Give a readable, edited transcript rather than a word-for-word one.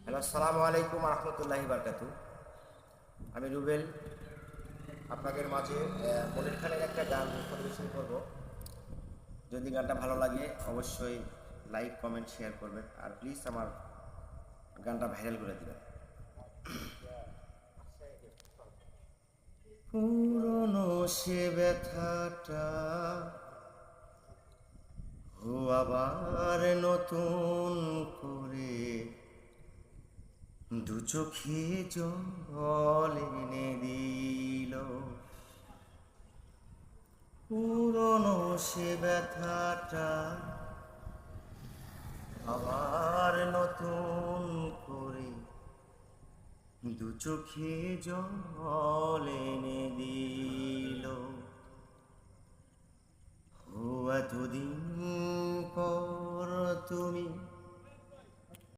Hello, আসসালামু আলাইকুম রহমতুল্লাহি বারকাতু। আমি রুবেল আপনাদের মাঝে মনির খানের একটা গান পরিবেশন করব। যদি গানটা ভালো লাগে অবশ্যই লাইক কমেন্ট শেয়ার করবেন, আর প্লিজ আমার গানটা ভাইরাল করে দেবেন। পুরনো সে ব্যথাটা আবার নতুন করে দু চোখে জল এনে দিল। পুরনো সে ব্যথাটা আবার নতুন করে দু চোখে জল এনে দিল। ও এতদিন পর তুমি